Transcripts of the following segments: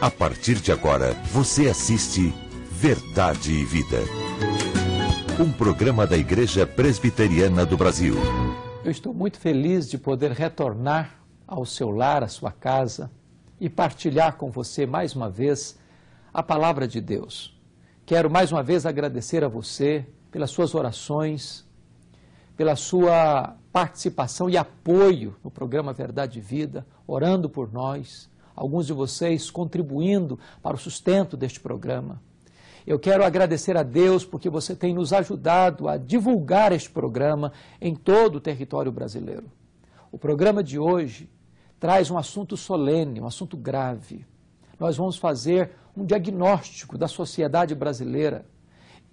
A partir de agora, você assiste Verdade e Vida. Um programa da Igreja Presbiteriana do Brasil. Eu estou muito feliz de poder retornar ao seu lar, à sua casa, e partilhar com você mais uma vez a palavra de Deus. Quero mais uma vez agradecer a você pelas suas orações, pela sua participação e apoio no programa Verdade e Vida, orando por nós, alguns de vocês contribuindo para o sustento deste programa. Eu quero agradecer a Deus porque você tem nos ajudado a divulgar este programa em todo o território brasileiro. O programa de hoje traz um assunto solene, um assunto grave. Nós vamos fazer um diagnóstico da sociedade brasileira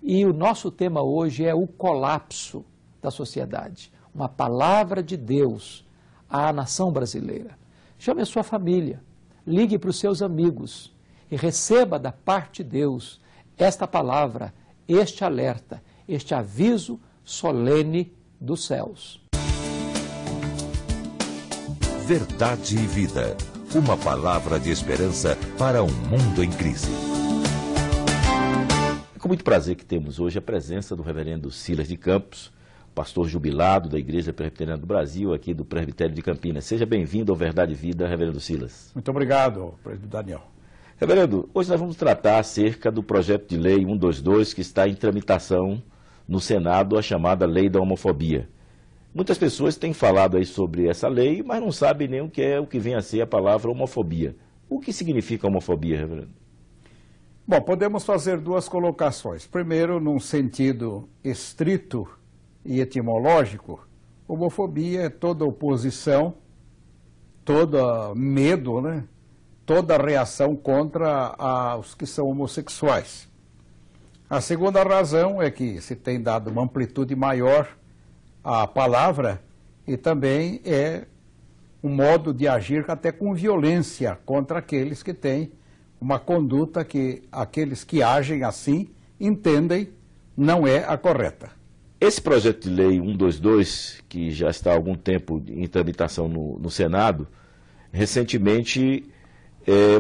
e o nosso tema hoje é o colapso da sociedade. Uma palavra de Deus à nação brasileira. Chame a sua família, ligue para os seus amigos e receba da parte de Deus esta palavra, este alerta, este aviso solene dos céus. Verdade e Vida. Uma palavra de esperança para um mundo em crise. É com muito prazer que temos hoje a presença do reverendo Silas de Campos, pastor jubilado da Igreja Presbiteriana do Brasil, aqui do Presbitério de Campinas. Seja bem-vindo ao Verdade e Vida, reverendo Silas. Muito obrigado, presbítero Daniel. Reverendo, hoje nós vamos tratar acerca do projeto de lei 122 que está em tramitação no Senado, a chamada Lei da Homofobia. Muitas pessoas têm falado aí sobre essa lei, mas não sabem nem o que vem a ser a palavra homofobia. O que significa homofobia, reverendo? Bom, podemos fazer duas colocações. Primeiro, num sentido estrito e etimológico, homofobia é toda oposição, todo medo, né? Toda reação contra os que são homossexuais. A segunda razão é que se tem dado uma amplitude maior à palavra e também é um modo de agir até com violência contra aqueles que têm uma conduta que aqueles que agem assim entendem não é a correta. Esse projeto de lei 122, que já está há algum tempo em tramitação no Senado, recentemente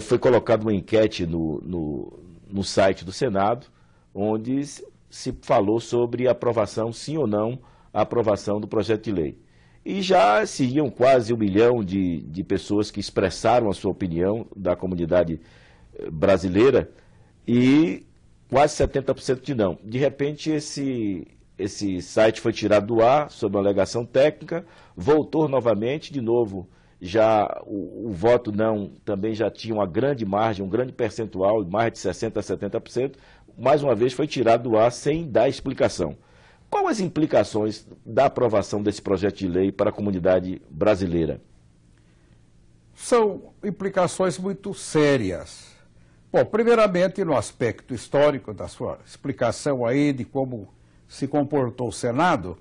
foi colocada uma enquete no site do Senado, onde se falou sobre aprovação, sim ou não, a aprovação do projeto de lei. E já seriam quase 1 milhão de pessoas que expressaram a sua opinião da comunidade brasileira e quase 70% de não. De repente, esse site foi tirado do ar sob uma alegação técnica, voltou novamente, de novo, já o voto não também já tinha uma grande margem, um grande percentual, mais de 60% a 70%, mais uma vez foi tirado do ar sem dar explicação. Quais as implicações da aprovação desse projeto de lei para a comunidade brasileira? São implicações muito sérias. Bom, primeiramente no aspecto histórico da sua explicação aí de como se comportou o Senado,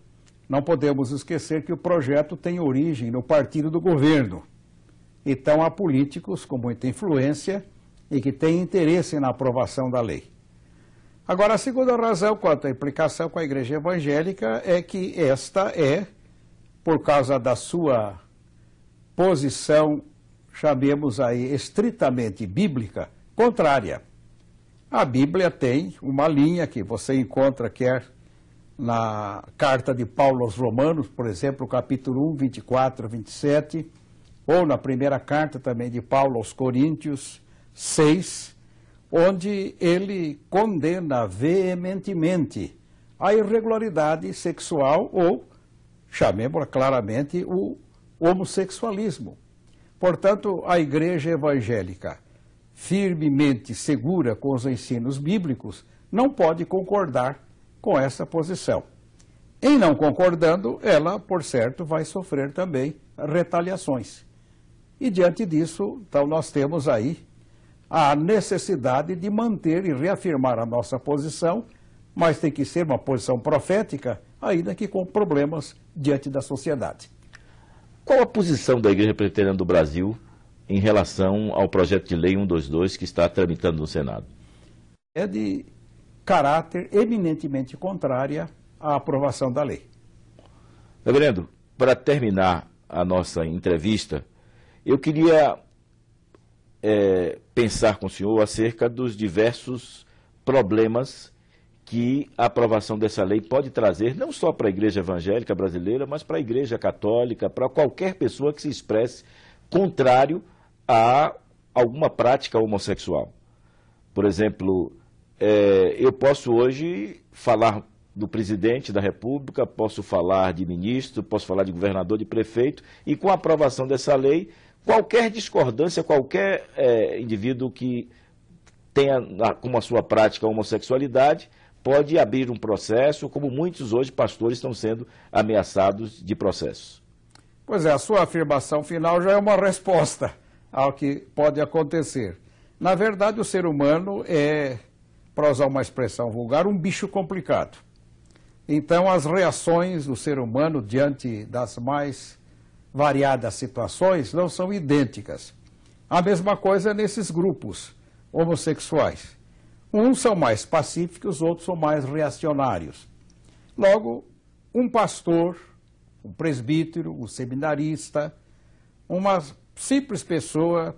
não podemos esquecer que o projeto tem origem no partido do governo. Então há políticos com muita influência e que têm interesse na aprovação da lei. Agora, a segunda razão quanto à implicação com a Igreja Evangélica é que esta é, por causa da sua posição, chamemos aí, estritamente bíblica, contrária. A Bíblia tem uma linha que você encontra, quer na carta de Paulo aos Romanos, por exemplo, capítulo 1, 24 a 27, ou na primeira carta também de Paulo aos Coríntios 6, onde ele condena veementemente a irregularidade sexual ou, chamemos claramente, o homossexualismo. Portanto, a Igreja Evangélica, firmemente segura com os ensinos bíblicos, não pode concordar com essa posição. Em não concordando, ela, por certo, vai sofrer também retaliações. E diante disso, então, nós temos aí a necessidade de manter e reafirmar a nossa posição, mas tem que ser uma posição profética, ainda que com problemas diante da sociedade. Qual a posição da Igreja Presbiteriana do Brasil em relação ao projeto de lei 122 que está tramitando no Senado? É de caráter eminentemente contrária à aprovação da lei. Reverendo, para terminar a nossa entrevista, eu queria pensar com o senhor acerca dos diversos problemas que a aprovação dessa lei pode trazer, não só para a igreja evangélica brasileira, mas para a igreja católica, para qualquer pessoa que se expresse contrário a alguma prática homossexual. Por exemplo, eu posso hoje falar do presidente da República, posso falar de ministro, posso falar de governador, de prefeito, e com a aprovação dessa lei, qualquer discordância, qualquer indivíduo que tenha como a sua prática a homossexualidade, pode abrir um processo, como muitos hoje pastores estão sendo ameaçados de processos. Pois é, a sua afirmação final já é uma resposta ao que pode acontecer. Na verdade, o ser humano é, para usar uma expressão vulgar, um bicho complicado. Então, as reações do ser humano diante das mais variadas situações não são idênticas. A mesma coisa nesses grupos homossexuais. Uns são mais pacíficos, outros são mais reacionários. Logo, um pastor, um presbítero, um seminarista, uma simples pessoa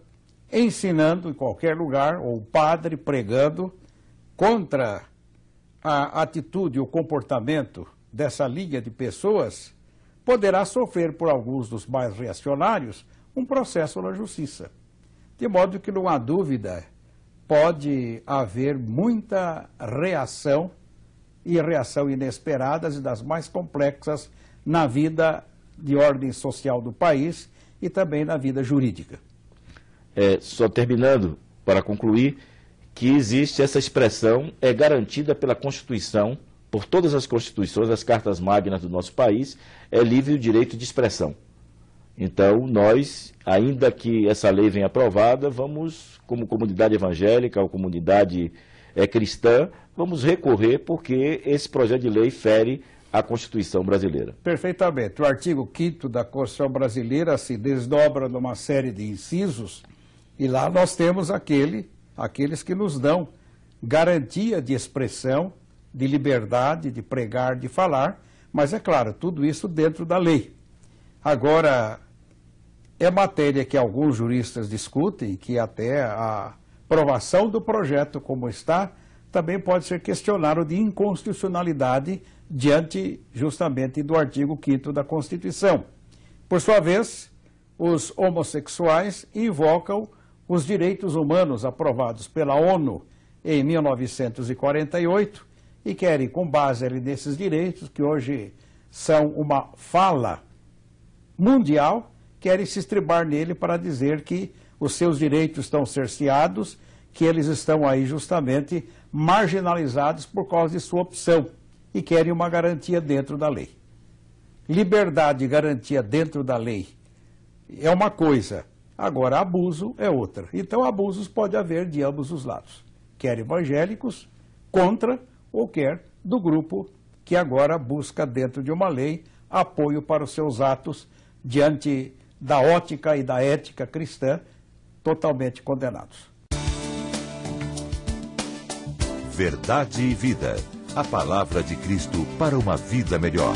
ensinando em qualquer lugar, ou um padre pregando contra a atitude, o comportamento dessa linha de pessoas, poderá sofrer por alguns dos mais reacionários um processo na justiça. De modo que não há dúvida, pode haver muita reação e reação inesperadas e das mais complexas na vida de ordem social do país e também na vida jurídica. Só terminando, para concluir, que existe essa expressão, é garantida pela Constituição, por todas as constituições, as cartas magnas do nosso país, é livre o direito de expressão. Então, nós, ainda que essa lei venha aprovada, vamos, como comunidade evangélica ou comunidade cristã, vamos recorrer porque esse projeto de lei fere a Constituição brasileira. Perfeitamente. O artigo 5º da Constituição brasileira se desdobra numa série de incisos e lá nós temos aqueles que nos dão garantia de expressão, de liberdade, de pregar, de falar, mas é claro, tudo isso dentro da lei. Agora, é matéria que alguns juristas discutem, que até a aprovação do projeto como está, também pode ser questionado de inconstitucionalidade diante justamente do artigo 5º da Constituição. Por sua vez, os homossexuais invocam os direitos humanos aprovados pela ONU em 1948 e querem, com base ali nesses direitos, que hoje são uma fala mundial, querem se estribar nele para dizer que os seus direitos estão cerceados, que eles estão aí justamente marginalizados por causa de sua opção e querem uma garantia dentro da lei. Liberdade e garantia dentro da lei é uma coisa, agora abuso é outra. Então abusos pode haver de ambos os lados, quer evangélicos contra ou quer do grupo que agora busca dentro de uma lei apoio para os seus atos diante da ótica e da ética cristã totalmente condenados. Verdade e Vida. A palavra de Cristo para uma vida melhor.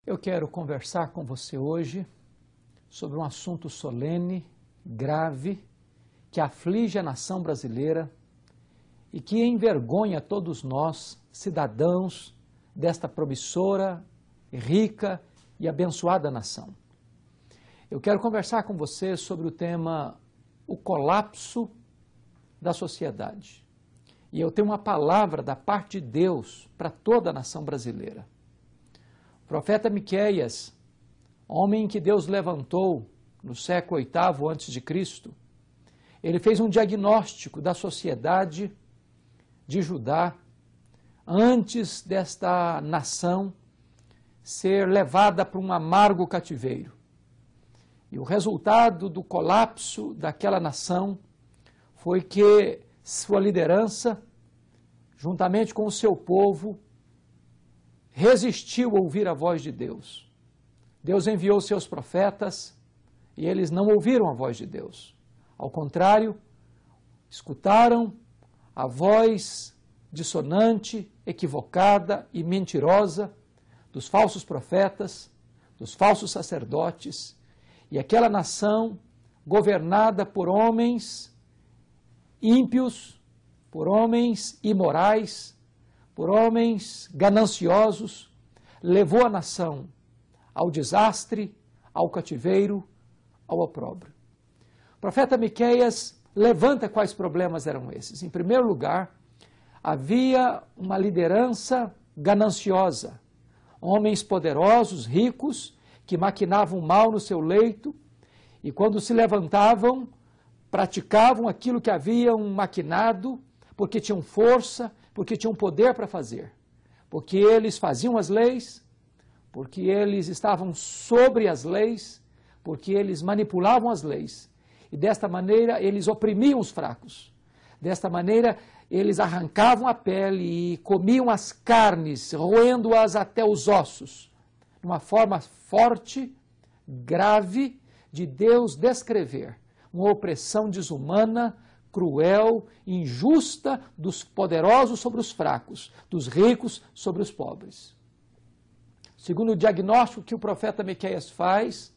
Eu quero conversar com você hoje sobre um assunto solene, grave, que aflige a nação brasileira e que envergonha todos nós, cidadãos desta promissora, rica e abençoada nação. Eu quero conversar com você sobre o tema o colapso da sociedade. E eu tenho uma palavra da parte de Deus para toda a nação brasileira. O profeta Miqueias, homem que Deus levantou no século VIII a.C., ele fez um diagnóstico da sociedade de Judá antes desta nação ser levada para um amargo cativeiro. E o resultado do colapso daquela nação foi que sua liderança, juntamente com o seu povo, resistiu a ouvir a voz de Deus. Deus enviou seus profetas e eles não ouviram a voz de Deus. Ao contrário, escutaram a voz dissonante, equivocada e mentirosa dos falsos profetas, dos falsos sacerdotes, e aquela nação governada por homens ímpios, por homens imorais, por homens gananciosos, levou a nação ao desastre, ao cativeiro, ao opróbrio. O profeta Miqueias levanta quais problemas eram esses. Em primeiro lugar, havia uma liderança gananciosa, homens poderosos, ricos, que maquinavam mal no seu leito e quando se levantavam, praticavam aquilo que haviam maquinado, porque tinham força, porque tinham poder para fazer, porque eles faziam as leis, porque eles estavam sobre as leis, porque eles manipulavam as leis. E desta maneira eles oprimiam os fracos. Desta maneira eles arrancavam a pele e comiam as carnes, roendo-as até os ossos. Uma forma forte, grave, de Deus descrever uma opressão desumana, cruel, injusta dos poderosos sobre os fracos, dos ricos sobre os pobres. Segundo o diagnóstico que o profeta Miqueias faz,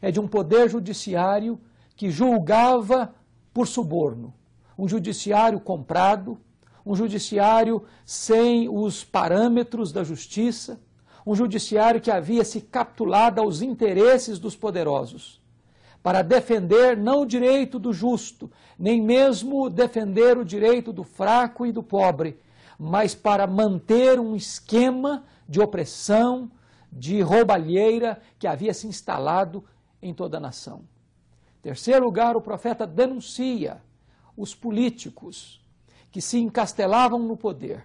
é de um poder judiciário que julgava por suborno, um judiciário comprado, um judiciário sem os parâmetros da justiça, um judiciário que havia se capitulado aos interesses dos poderosos, para defender não o direito do justo, nem mesmo defender o direito do fraco e do pobre, mas para manter um esquema de opressão, de roubalheira que havia se instalado em toda a nação. Em terceiro lugar, o profeta denuncia os políticos que se encastelavam no poder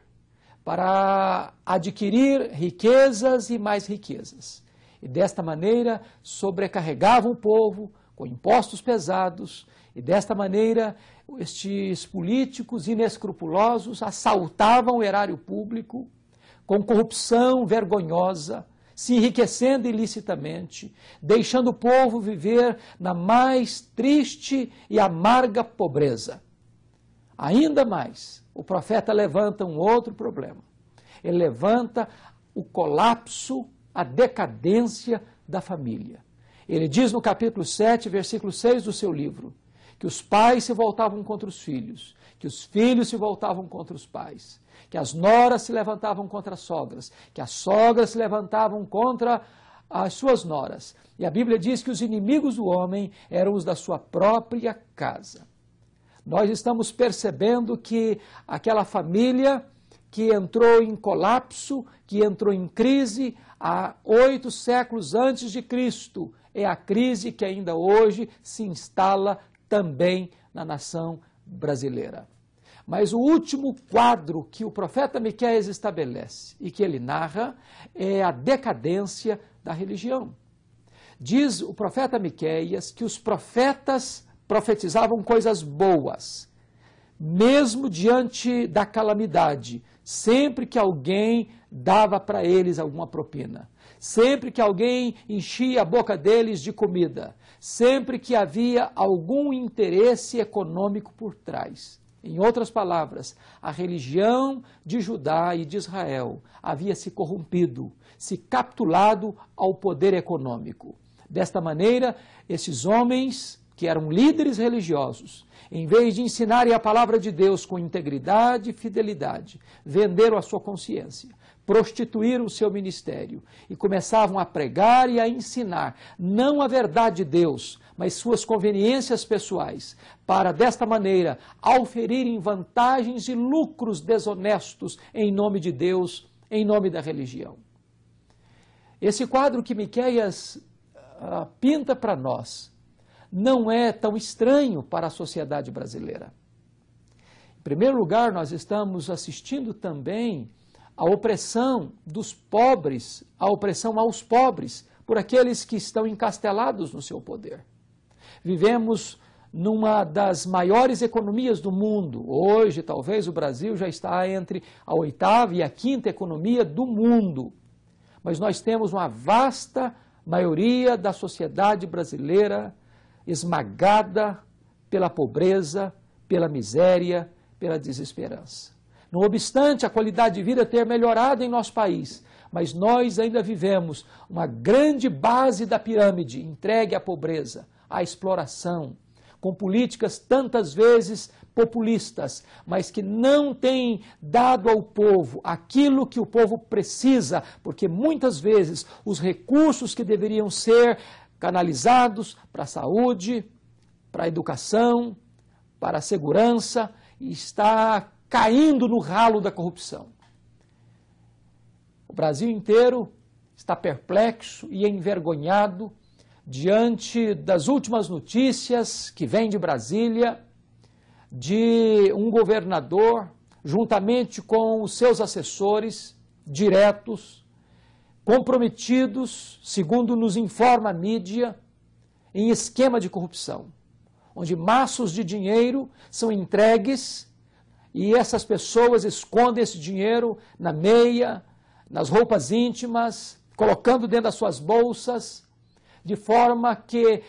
para adquirir riquezas e mais riquezas. E desta maneira sobrecarregavam o povo com impostos pesados, e desta maneira estes políticos inescrupulosos assaltavam o erário público com corrupção vergonhosa, se enriquecendo ilicitamente, deixando o povo viver na mais triste e amarga pobreza. Ainda mais, o profeta levanta um outro problema. Ele levanta o colapso, a decadência da família. Ele diz no capítulo 7, versículo 6 do seu livro, que os pais se voltavam contra os filhos, que os filhos se voltavam contra os pais, que as noras se levantavam contra as sogras, que as sogras se levantavam contra as suas noras. E a Bíblia diz que os inimigos do homem eram os da sua própria casa. Nós estamos percebendo que aquela família que entrou em colapso, que entrou em crise há 8 séculos antes de Cristo, é a crise que ainda hoje se instala também na nação brasileira. Mas o último quadro que o profeta Miqueias estabelece e que ele narra é a decadência da religião. Diz o profeta Miqueias que os profetas profetizavam coisas boas, mesmo diante da calamidade, sempre que alguém dava para eles alguma propina, sempre que alguém enchia a boca deles de comida, sempre que havia algum interesse econômico por trás. Em outras palavras, a religião de Judá e de Israel havia se corrompido, se capitulado ao poder econômico. Desta maneira, esses homens que eram líderes religiosos, em vez de ensinarem a palavra de Deus com integridade e fidelidade, venderam a sua consciência, prostituíram o seu ministério e começavam a pregar e a ensinar não a verdade de Deus, mas suas conveniências pessoais, para desta maneira auferirem vantagens e lucros desonestos em nome de Deus, em nome da religião. Esse quadro que Miqueias pinta para nós não é tão estranho para a sociedade brasileira. Em primeiro lugar, nós estamos assistindo também a opressão dos pobres, a opressão aos pobres, por aqueles que estão encastelados no seu poder. Vivemos numa das maiores economias do mundo. Hoje, talvez, o Brasil já está entre a 8ª e a 5ª economia do mundo. Mas nós temos uma vasta maioria da sociedade brasileira esmagada pela pobreza, pela miséria, pela desesperança. Não obstante a qualidade de vida ter melhorado em nosso país, mas nós ainda vivemos uma grande base da pirâmide entregue à pobreza, à exploração, com políticas tantas vezes populistas, mas que não têm dado ao povo aquilo que o povo precisa, porque muitas vezes os recursos que deveriam ser canalizados para a saúde, para a educação, para a segurança, está caindo no ralo da corrupção. O Brasil inteiro está perplexo e envergonhado diante das últimas notícias que vêm de Brasília, de um governador, juntamente com os seus assessores diretos, comprometidos, segundo nos informa a mídia, em esquema de corrupção, onde maços de dinheiro são entregues e essas pessoas escondem esse dinheiro na meia, nas roupas íntimas, colocando dentro das suas bolsas, de forma que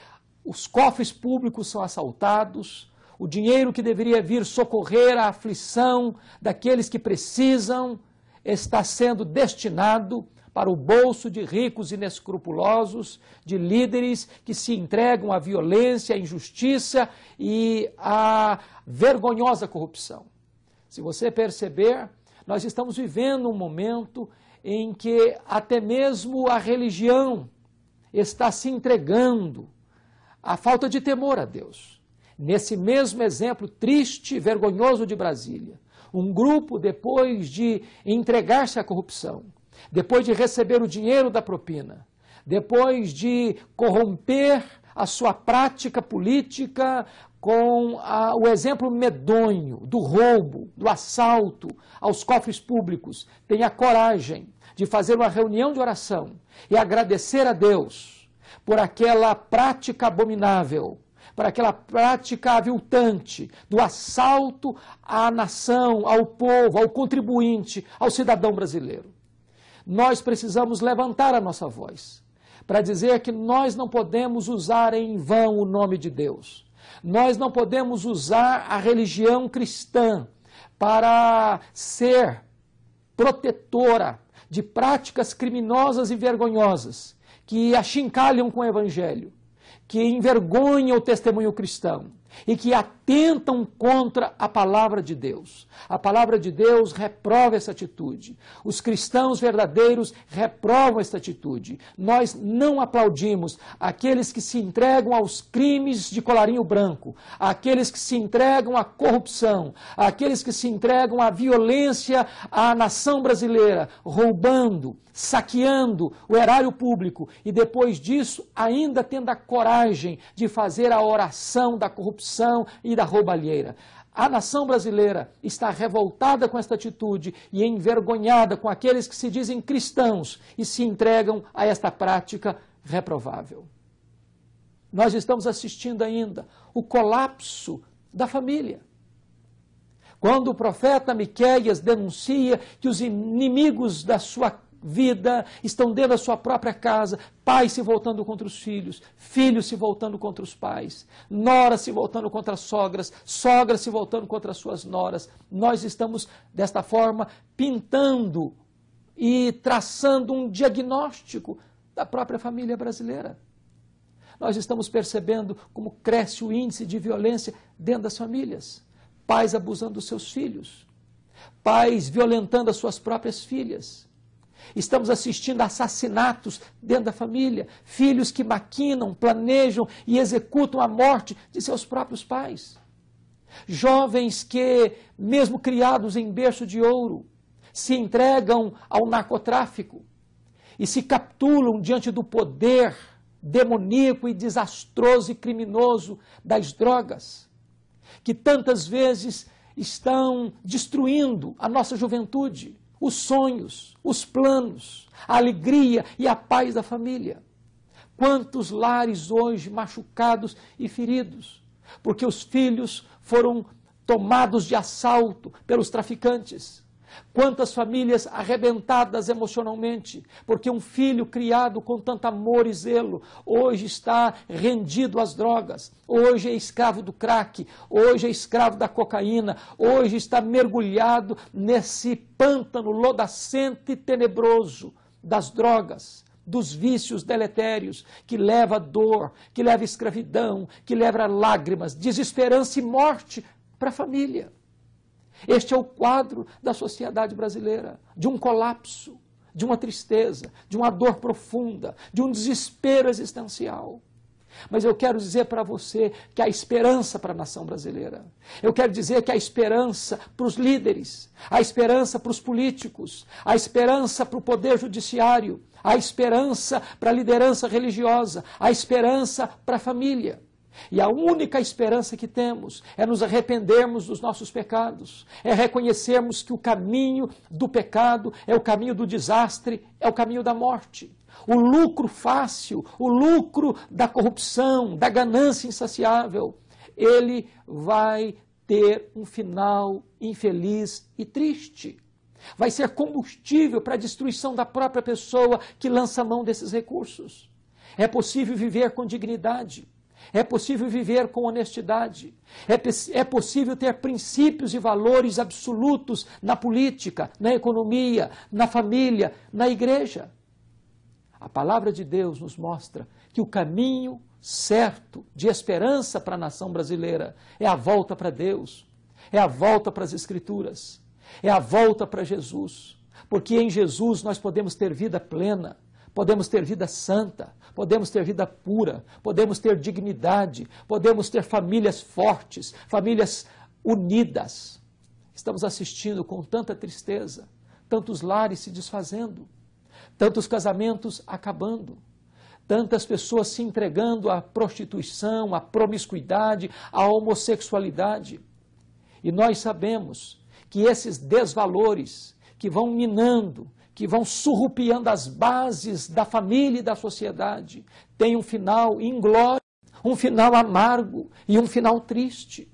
os cofres públicos são assaltados, o dinheiro que deveria vir socorrer a aflição daqueles que precisam está sendo destinado para o bolso de ricos inescrupulosos, de líderes que se entregam à violência, à injustiça e à vergonhosa corrupção. Se você perceber, nós estamos vivendo um momento em que até mesmo a religião está se entregando à falta de temor a Deus. Nesse mesmo exemplo triste e vergonhoso de Brasília, um grupo, depois de entregar-se à corrupção, depois de receber o dinheiro da propina, depois de corromper a sua prática política com o exemplo medonho do roubo, do assalto aos cofres públicos, tem a coragem de fazer uma reunião de oração e agradecer a Deus por aquela prática abominável, por aquela prática aviltante do assalto à nação, ao povo, ao contribuinte, ao cidadão brasileiro. Nós precisamos levantar a nossa voz para dizer que nós não podemos usar em vão o nome de Deus. Nós não podemos usar a religião cristã para ser protetora de práticas criminosas e vergonhosas que achincalham com o Evangelho, que envergonham o testemunho cristão e que atentam contra a palavra de Deus. A palavra de Deus reprova essa atitude. Os cristãos verdadeiros reprovam essa atitude. Nós não aplaudimos aqueles que se entregam aos crimes de colarinho branco, aqueles que se entregam à corrupção, aqueles que se entregam à violência à nação brasileira, roubando, saqueando o erário público e depois disso ainda tendo a coragem de fazer a oração da corrupção e da roubalheira. A nação brasileira está revoltada com esta atitude e envergonhada com aqueles que se dizem cristãos e se entregam a esta prática reprovável. Nós estamos assistindo ainda o colapso da família. Quando o profeta Miqueias denuncia que os inimigos da sua vida estão dentro da sua própria casa, pais se voltando contra os filhos, filhos se voltando contra os pais, noras se voltando contra as sogras, sogras se voltando contra as suas noras. Nós estamos, desta forma, pintando e traçando um diagnóstico da própria família brasileira. Nós estamos percebendo como cresce o índice de violência dentro das famílias. Pais abusando dos seus filhos, pais violentando as suas próprias filhas. Estamos assistindo a assassinatos dentro da família, filhos que maquinam, planejam e executam a morte de seus próprios pais. Jovens que, mesmo criados em berço de ouro, se entregam ao narcotráfico e se capturam diante do poder demoníaco e desastroso e criminoso das drogas, que tantas vezes estão destruindo a nossa juventude, os sonhos, os planos, a alegria e a paz da família. Quantos lares hoje machucados e feridos, porque os filhos foram tomados de assalto pelos traficantes. Quantas famílias arrebentadas emocionalmente, porque um filho criado com tanto amor e zelo, hoje está rendido às drogas, hoje é escravo do crack, hoje é escravo da cocaína, hoje está mergulhado nesse pântano lodacente e tenebroso das drogas, dos vícios deletérios, que leva a dor, que leva a escravidão, que leva a lágrimas, desesperança e morte para a família. Este é o quadro da sociedade brasileira, de um colapso, de uma tristeza, de uma dor profunda, de um desespero existencial. Mas eu quero dizer para você que há esperança para a nação brasileira. Eu quero dizer que há esperança para os líderes, há esperança para os políticos, há esperança para o poder judiciário, há esperança para a liderança religiosa, há esperança para a família. E a única esperança que temos é nos arrependermos dos nossos pecados, é reconhecermos que o caminho do pecado é o caminho do desastre, é o caminho da morte. O lucro fácil, o lucro da corrupção, da ganância insaciável, ele vai ter um final infeliz e triste. Vai ser combustível para a destruição da própria pessoa que lança mão desses recursos. É possível viver com dignidade. É possível viver com honestidade. É possível ter princípios e valores absolutos na política, na economia, na família, na igreja. A palavra de Deus nos mostra que o caminho certo de esperança para a nação brasileira é a volta para Deus, é a volta para as Escrituras, é a volta para Jesus. Porque em Jesus nós podemos ter vida plena, podemos ter vida santa, podemos ter vida pura, podemos ter dignidade, podemos ter famílias fortes, famílias unidas. Estamos assistindo com tanta tristeza, tantos lares se desfazendo, tantos casamentos acabando, tantas pessoas se entregando à prostituição, à promiscuidade, à homossexualidade. E nós sabemos que esses desvalores que vão minando, que vão surrupiando as bases da família e da sociedade, têm um final inglório, um final amargo e um final triste.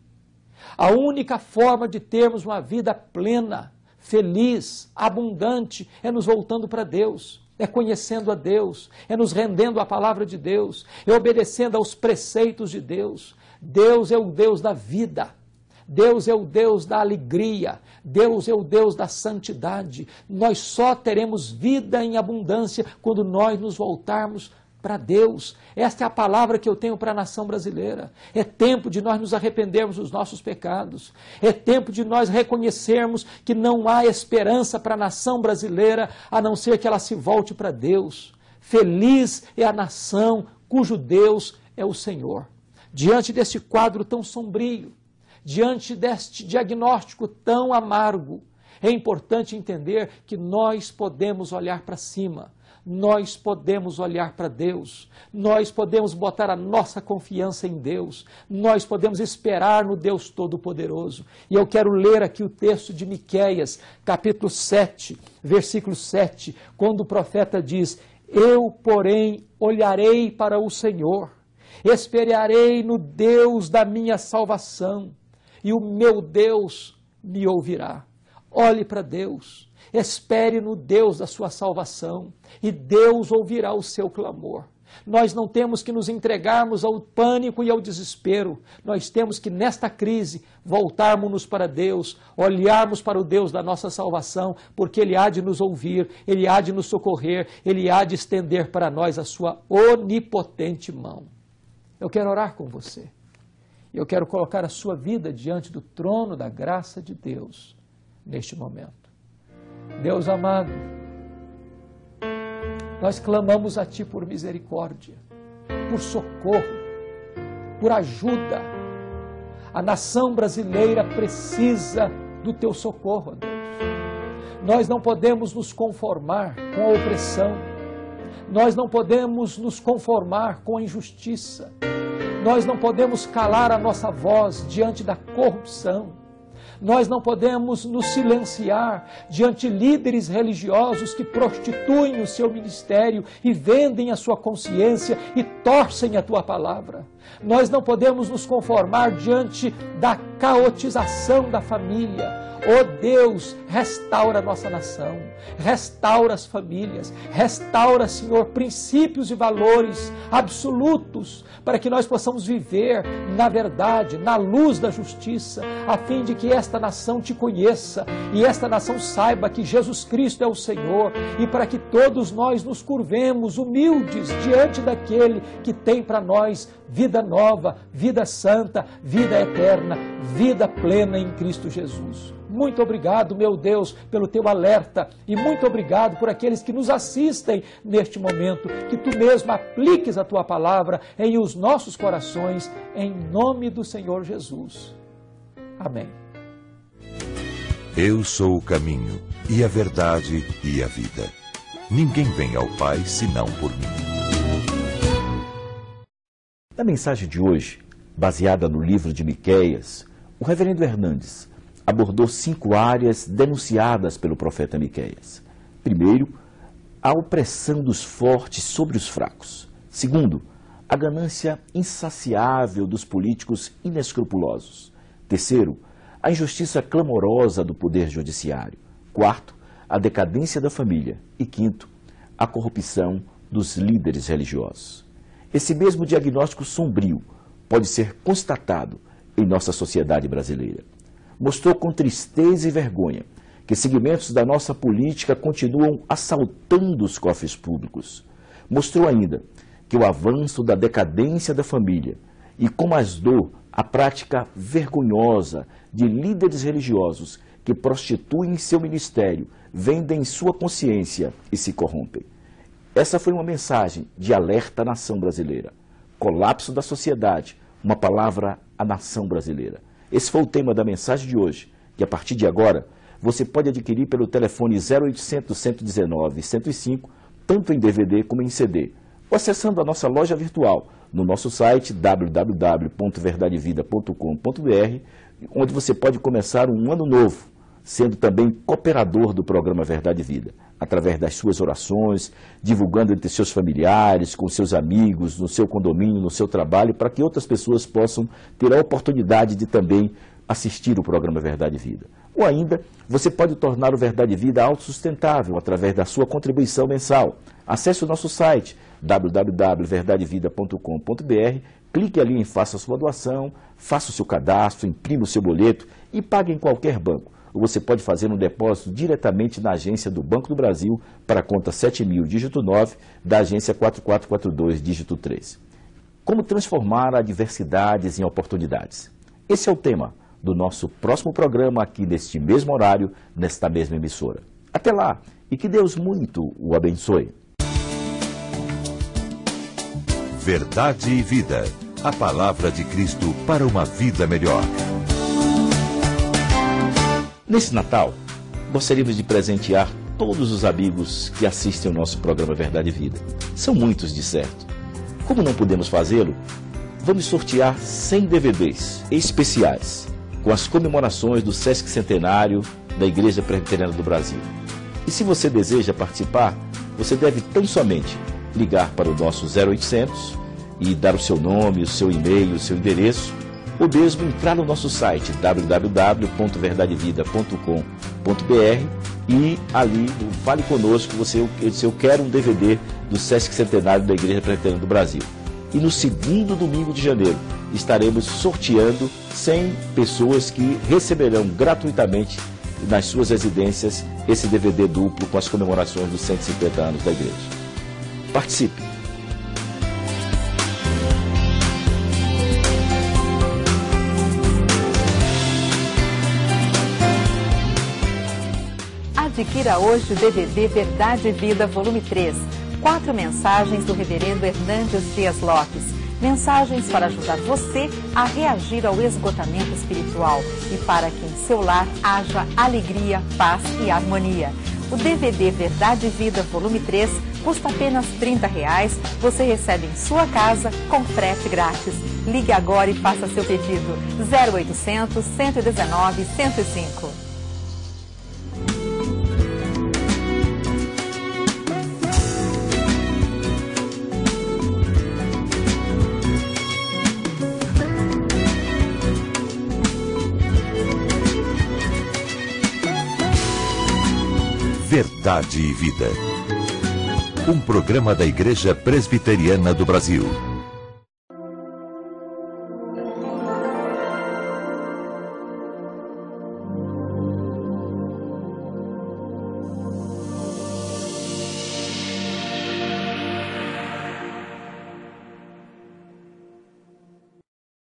A única forma de termos uma vida plena, feliz, abundante, é nos voltando para Deus, é conhecendo a Deus, é nos rendendo à palavra de Deus, é obedecendo aos preceitos de Deus. Deus é o Deus da vida. Deus é o Deus da alegria, Deus é o Deus da santidade. Nós só teremos vida em abundância quando nós nos voltarmos para Deus. Esta é a palavra que eu tenho para a nação brasileira. É tempo de nós nos arrependermos dos nossos pecados. É tempo de nós reconhecermos que não há esperança para a nação brasileira a não ser que ela se volte para Deus. Feliz é a nação cujo Deus é o Senhor. Diante deste quadro tão sombrio, diante deste diagnóstico tão amargo, é importante entender que nós podemos olhar para cima, nós podemos olhar para Deus, nós podemos botar a nossa confiança em Deus, nós podemos esperar no Deus Todo-Poderoso. E eu quero ler aqui o texto de Miqueias, capítulo 7, versículo 7, quando o profeta diz: Eu, porém, olharei para o Senhor, esperarei no Deus da minha salvação, e o meu Deus me ouvirá. Olhe para Deus, espere no Deus da sua salvação, e Deus ouvirá o seu clamor. Nós não temos que nos entregarmos ao pânico e ao desespero. Nós temos que, nesta crise, voltarmos-nos para Deus, olharmos para o Deus da nossa salvação, porque Ele há de nos ouvir, Ele há de nos socorrer, Ele há de estender para nós a sua onipotente mão. Eu quero orar com você. Eu quero colocar a sua vida diante do trono da graça de Deus neste momento. Deus amado, nós clamamos a Ti por misericórdia, por socorro, por ajuda. A nação brasileira precisa do Teu socorro, Deus. Nós não podemos nos conformar com a opressão. Nós não podemos nos conformar com a injustiça. Nós não podemos calar a nossa voz diante da corrupção. Nós não podemos nos silenciar diante líderes religiosos que prostituem o seu ministério e vendem a sua consciência e torcem a Tua palavra. Nós não podemos nos conformar diante da caotização da família. Ó Deus, restaura a nossa nação, restaura as famílias, restaura, Senhor, princípios e valores absolutos, para que nós possamos viver na verdade, na luz da justiça, a fim de que esta nação te conheça e esta nação saiba que Jesus Cristo é o Senhor, e para que todos nós nos curvemos humildes diante daquele que tem para nós vida nova, vida santa, vida eterna, vida plena em Cristo Jesus. Muito obrigado, meu Deus, pelo teu alerta, e muito obrigado por aqueles que nos assistem neste momento, que tu mesmo apliques a tua palavra em os nossos corações, em nome do Senhor Jesus. Amém. Eu sou o caminho, e a verdade, e a vida. Ninguém vem ao Pai senão por mim. Na mensagem de hoje, baseada no livro de Miqueias, o reverendo Hernandes abordou 5 áreas denunciadas pelo profeta Miqueias. Primeiro, a opressão dos fortes sobre os fracos. Segundo, a ganância insaciável dos políticos inescrupulosos. Terceiro, a injustiça clamorosa do poder judiciário. Quarto, a decadência da família. E quinto, a corrupção dos líderes religiosos. Esse mesmo diagnóstico sombrio pode ser constatado em nossa sociedade brasileira. Mostrou com tristeza e vergonha que segmentos da nossa política continuam assaltando os cofres públicos. Mostrou ainda que o avanço da decadência da família e, com mais dor, a prática vergonhosa de líderes religiosos que prostituem seu ministério, vendem sua consciência e se corrompem. Essa foi uma mensagem de alerta à nação brasileira. Colapso da sociedade, uma palavra à nação brasileira. Esse foi o tema da mensagem de hoje, que a partir de agora você pode adquirir pelo telefone 0800 119 105, tanto em DVD como em CD, ou acessando a nossa loja virtual no nosso site www.verdadevida.com.br, onde você pode começar um ano novo, sendo também cooperador do programa Verdade e Vida, através das suas orações, divulgando entre seus familiares, com seus amigos, no seu condomínio, no seu trabalho, para que outras pessoas possam ter a oportunidade de também assistir o programa Verdade e Vida. Ou ainda, você pode tornar o Verdade e Vida autossustentável através da sua contribuição mensal. Acesse o nosso site www.verdadevida.com.br, clique ali em Faça Sua Doação, faça o seu cadastro, imprima o seu boleto e pague em qualquer banco. Ou você pode fazer um depósito diretamente na agência do Banco do Brasil para a conta 7000, dígito 9, da agência 4442, dígito 3. Como transformar adversidades em oportunidades? Esse é o tema do nosso próximo programa aqui neste mesmo horário, nesta mesma emissora. Até lá, e que Deus muito o abençoe. Verdade e Vida. A palavra de Cristo para uma vida melhor. Nesse Natal, gostaríamos de presentear todos os amigos que assistem ao nosso programa Verdade e Vida. São muitos, de certo. Como não podemos fazê-lo, vamos sortear 100 DVDs especiais com as comemorações do Sesc Centenário da Igreja Presbiteriana do Brasil. E se você deseja participar, você deve tão somente ligar para o nosso 0800 e dar o seu nome, o seu e-mail, o seu endereço, ou mesmo entrar no nosso site www.verdadevida.com.br e ali no Fale Conosco você diz: eu quero um DVD do Sesc Centenário da Igreja Presbiteriana do Brasil. E no segundo domingo de janeiro estaremos sorteando 100 pessoas que receberão gratuitamente nas suas residências esse DVD duplo com as comemorações dos 150 anos da igreja. Participe! Adquira hoje o DVD Verdade e Vida, volume 3. 4 mensagens do reverendo Hernandes Dias Lopes. Mensagens para ajudar você a reagir ao esgotamento espiritual e para que em seu lar haja alegria, paz e harmonia. O DVD Verdade e Vida, volume 3, custa apenas R$ 30. Você recebe em sua casa com frete grátis. Ligue agora e faça seu pedido. 0800 119 105. Verdade e Vida. Um programa da Igreja Presbiteriana do Brasil.